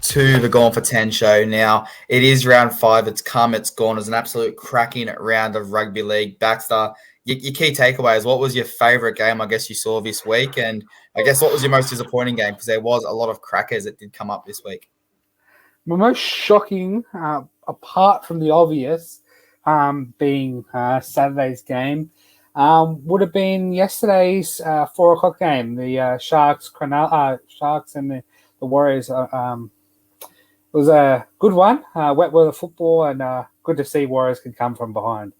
to the Gone for 10 show. Now, it is round 5. It's come, it's gone. It was an absolute cracking round of rugby league. Baxter, your key takeaways, what was your favourite game, I guess, you saw this week? And I guess what was your most disappointing game? Because there was a lot of crackers that did come up this week. My most shocking, apart from the obvious, being Saturday's game, would have been yesterday's 4 o'clock game, the Sharks and the Warriors. It was a good one, wet weather football, and good to see Warriors can come from behind.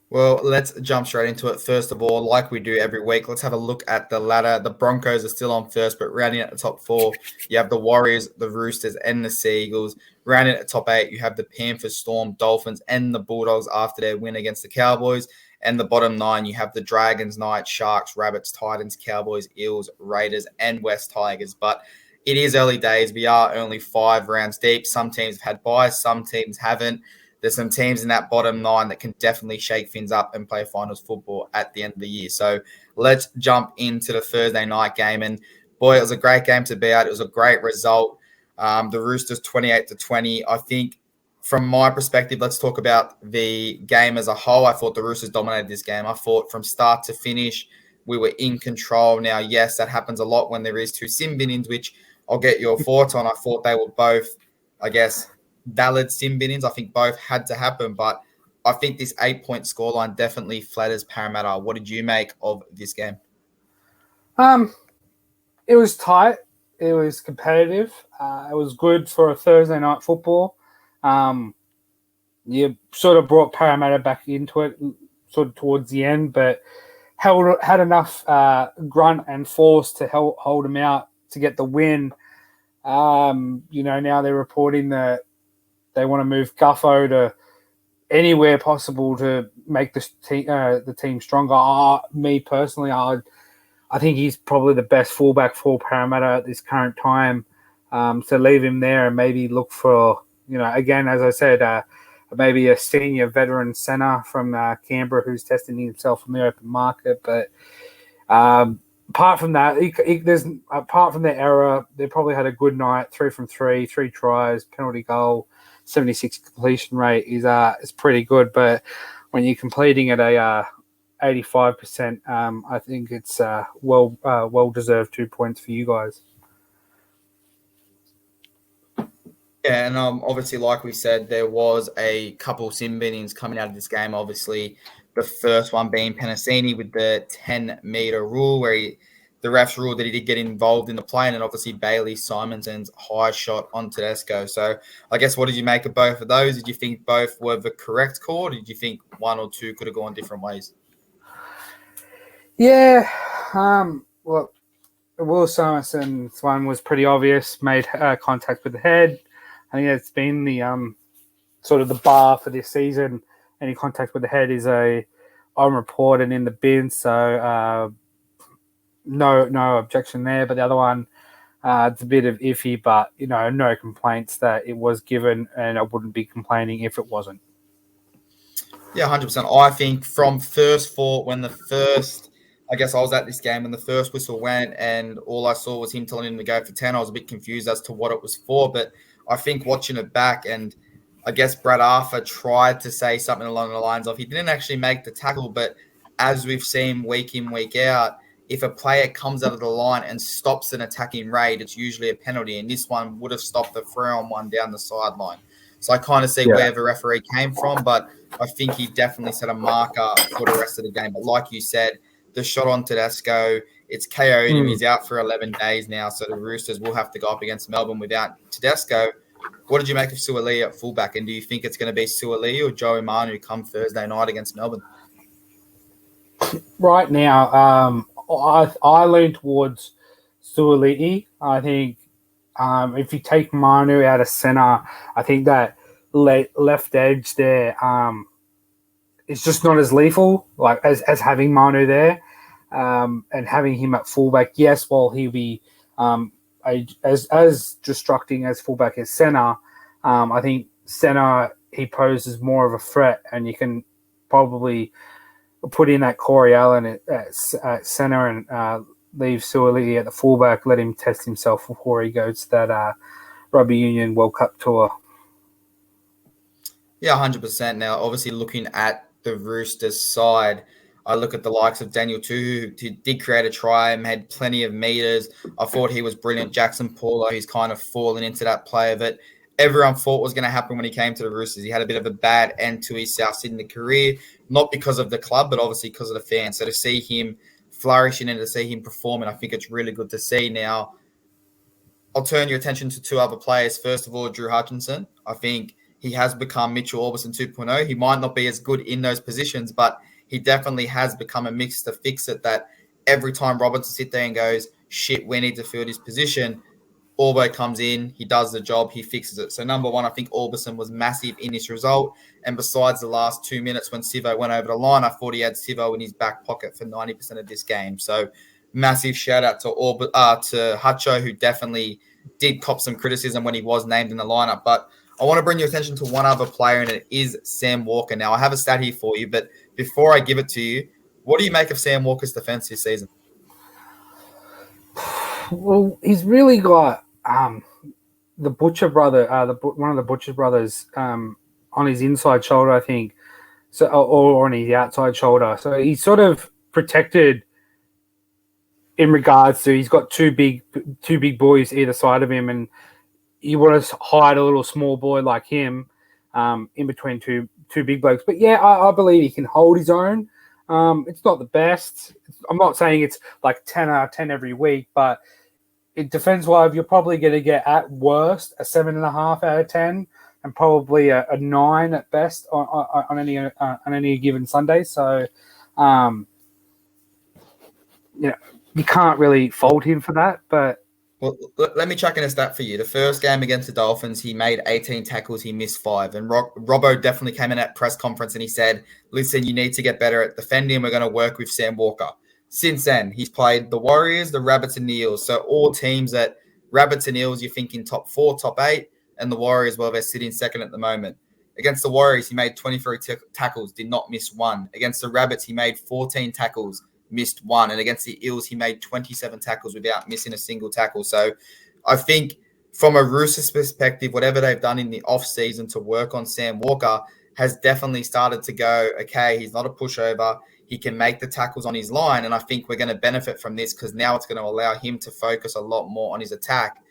Well, let's jump straight into it. First of all, like we do every week, let's have a look at the ladder. The Broncos are still on first, but rounding at the top 4, you have the Warriors, the Roosters, and the Sea Eagles. Rounding at the top 8, you have the Panthers, Storm, Dolphins, and the Bulldogs after their win against the Cowboys. And the bottom 9, you have the Dragons, Knights, Sharks, Rabbits, Titans, Cowboys, Eels, Raiders, and West Tigers. But it is early days. We are only 5 rounds deep. Some teams have had byes, some teams haven't. There's some teams in that bottom 9 that can definitely shake things up and play finals football at the end of the year. So let's jump into the Thursday night game. And boy, it was a great game to be at. It was a great result. The Roosters 28-20. I think from my perspective, let's talk about the game as a whole. I thought the Roosters dominated this game. I thought from start to finish, we were in control. Now, yes, that happens a lot when there is 2 sin binnings, which I'll get your thoughts on. I thought they were both, I guess, valid sin binnings. I think both had to happen, but I think this 8-point scoreline definitely flatters Parramatta. What did you make of this game? It was tight. It was competitive. It was good for a Thursday night football. You sort of brought Parramatta back into it sort of towards the end, but had enough grunt and force to hold them out to get the win. Now they're reporting that they want to move Guffo to anywhere possible to make the team stronger. Me personally, I think he's probably the best fullback for Parramatta at this current time. So leave him there and maybe look for, again, as I said, maybe a senior veteran centre from Canberra who's testing himself on the open market. But apart from that, apart from their error, they probably had a good night. 3 from 3, 3 tries, penalty goal, 76 completion rate is pretty good. But when you're completing at a 85%, I think it's well deserved 2 points for you guys. Yeah, and obviously, like we said, there was a couple sin binnings coming out of this game. Obviously, the first one being Penasini with the 10-meter rule, where the refs ruled that he did get involved in the play, and obviously Bailey Simonson's high shot on Tedesco. So I guess what did you make of both of those? Did you think both were the correct call, or did you think one or two could have gone different ways? Yeah, well, Will Simonson's one was pretty obvious, made contact with the head. I think it's been the sort of the bar for this season. Any contact with the head is on report and in the bin, so no objection there. But the other one, it's a bit of iffy, but no complaints that it was given, and I wouldn't be complaining if it wasn't. Yeah, 100%. I think from first thought, when the first, I guess I was at this game when the first whistle went and all I saw was him telling him to go for 10, I was a bit confused as to what it was for. But I think watching it back, and I guess Brad Arthur tried to say something along the lines of he didn't actually make the tackle, but as we've seen week in, week out, if a player comes out of the line and stops an attacking raid, it's usually a penalty. And this one would have stopped the 3-on-1 down the sideline. So I kind of see where the referee came from, but I think he definitely set a marker for the rest of the game. But like you said, the shot on Tedesco, it's KO'd him. He's out for 11 days now, so the Roosters will have to go up against Melbourne without Tedesco. What did you make of Suaalii at fullback, and do you think it's going to be Suaalii or Joey Manu come Thursday night against Melbourne? Right now, I lean towards Suaalii. I think if you take Manu out of centre, I think that left edge there it's just not as lethal like as having Manu there and having him at fullback. Yes, while he'll be as destructing as fullback as centre, I think centre he poses more of a threat, and you can probably put in that Corey Allen at centre and leave Suoliti at the fullback, let him test himself before he goes to that Rugby Union World Cup tour. Yeah, 100%. Now, obviously, looking at the Roosters side, I look at the likes of Daniel Tu, who did create a try and had plenty of meters. I thought he was brilliant. Jackson Paulo, he's kind of fallen into that play of it. Everyone thought was going to happen when he came to the Roosters. He had a bit of a bad end to his South Sydney career, not because of the club, but obviously because of the fans. So to see him flourishing and to see him performing, I think it's really good to see now. I'll turn your attention to two other players. First of all, Drew Hutchinson. I think he has become Mitchell Orbison 2.0. He might not be as good in those positions, but he definitely has become a mix to fix it that every time Robertson sits there and goes, shit, we need to fill this position, Orbo comes in, he does the job, he fixes it. So number one, I think Orbison was massive in this result. And besides the last 2 minutes when Sivo went over the line, I thought he had Sivo in his back pocket for 90% of this game. So massive shout out to Hutcho, who definitely did cop some criticism when he was named in the lineup. But I want to bring your attention to one other player, and it is Sam Walker. Now, I have a stat here for you, but before I give it to you, what do you make of Sam Walker's defense this season? Well, he's really got the Butcher brother, one of the Butcher brothers, on his inside shoulder, I think, so or on his outside shoulder. So he's sort of protected in regards to he's got two big boys either side of him, and you want to hide a little small boy like him in between two big blokes. But yeah, I believe he can hold his own. It's not the best. I'm not saying it's like 10 out of 10 every week, but it defense-wise, you're probably going to get at worst a 7.5 out of 10, and probably a 9 at best on any given Sunday. So, you can't really fault him for that. But well, let me chuck in a stat for you. The first game against the Dolphins, he made 18 tackles, he missed 5. And Robbo definitely came in at press conference and he said, listen, you need to get better at defending. We're going to work with Sam Walker. Since then, he's played the Warriors, the Rabbits, and the Eels. So all teams that Rabbits and Eels, you're thinking top 4, top 8, and the Warriors, well, they're sitting second at the moment. Against the Warriors, he made 23 tackles, did not miss 1. Against the Rabbits, he made 14 tackles, missed 1. And against the Eels, he made 27 tackles without missing a single tackle. So I think from a Roosters perspective, whatever they've done in the off-season to work on Sam Walker has definitely started to go, okay, he's not a pushover. He can make the tackles on his line, and I think we're going to benefit from this because now it's going to allow him to focus a lot more on his attack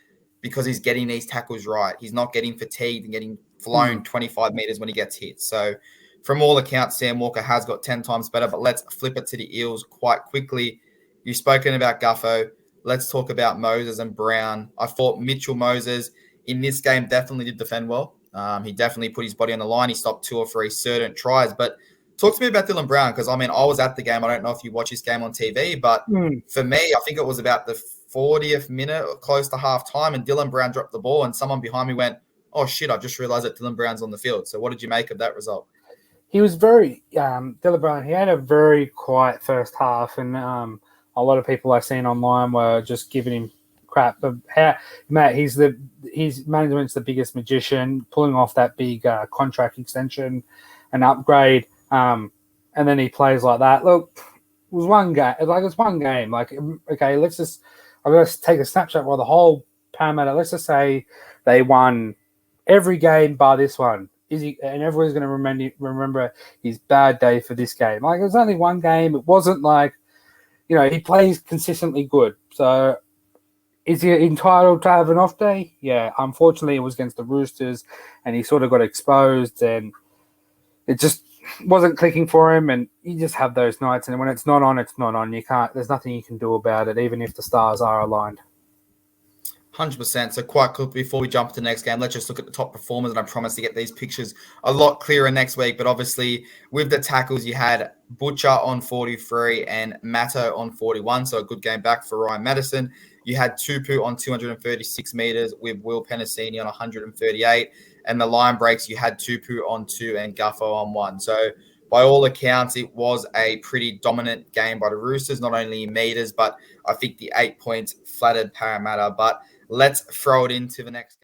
because he's getting these tackles right. He's not getting fatigued and getting flown 25 meters when he gets hit. So from all accounts, Sam Walker has got 10 times better, but let's flip it to the Eels quite quickly. You've spoken about Guffo. Let's talk about Moses and Brown. I thought Mitchell Moses in this game definitely did defend well. He definitely put his body on the line. He stopped 2 or 3 certain tries, but talk to me about Dylan Brown because, I mean, I was at the game. I don't know if you watch this game on TV, but for me, I think it was about the 40th minute or close to half time, and Dylan Brown dropped the ball, and someone behind me went, oh, shit, I just realized that Dylan Brown's on the field. So what did you make of that result? He was very Dylan Brown. He had a very quiet first half, and a lot of people I've seen online were just giving him crap. But Matt, his management's the biggest magician, pulling off that big contract extension and upgrade. And then he plays like that. Look, it was one game. It's one game. Like, okay, I'm going to take a snapshot while the whole Parramatta, let's just say they won every game bar this one. And everyone's going to remember his bad day for this game. Like, it was only one game. It wasn't like, he plays consistently good. So is he entitled to have an off day? Yeah. Unfortunately, it was against the Roosters and he sort of got exposed and it just wasn't clicking for him, and you just have those nights, and when it's not on, it's not on. There's nothing you can do about it, even if the stars are aligned. 100%. So quite quickly before we jump to the next game, let's just look at the top performers, and I promise to get these pictures a lot clearer next week. But obviously, with the tackles, you had Butcher on 43 and Matto on 41, so a good game back for Ryan Madison. You had Tupu on 236 meters with Will Penasini on 138. And the line breaks, you had Tupu on 2 and Guffo on 1. So by all accounts, it was a pretty dominant game by the Roosters, not only in meters, but I think the 8 points flattered Parramatta. But let's throw it into the next game.